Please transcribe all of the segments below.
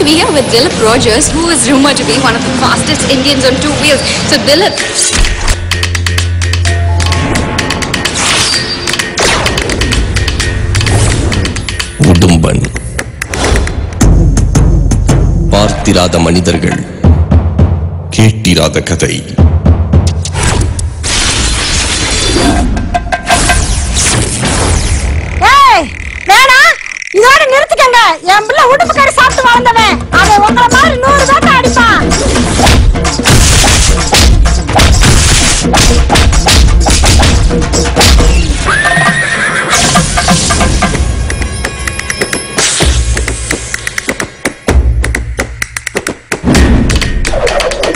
we are with Dilip Rogers, who is rumored to be one of the fastest Indians on 2 wheels. So Dilip. Udumban பார்த்திராத மனிதர்கள், கேட்டிராத கதை. இதோட நிறுத்திக்கங்க. என் பிள்ளை உடுப்பு கறி சாப்பிட்டு வளர்ந்தவன். அவன் உங்களை மாதிரி 100 பேட்டை அடிப்பான்.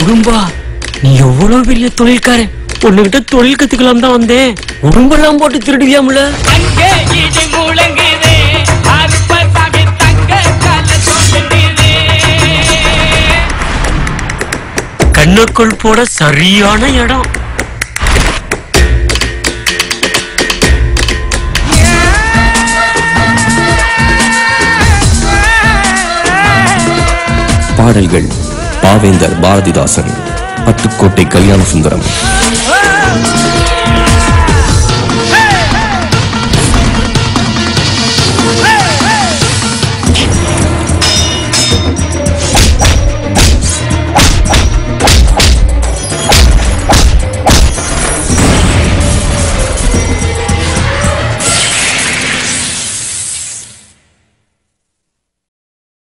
உடும்பா, நீ எவ்வளவு பெரிய தொழில்காரன். உன்கிட்ட தொழில் கத்துக்கலாம் தான் வந்தேன். உடும்பெல்லாம் போட்டு திருடுவியாமல. கண்ணுக்குள் போட சரியான இடம். பாடல்கள் பாவேந்தர் பாரதிதாசன், பட்டுக்கோட்டை கல்யாண சுந்தரம்.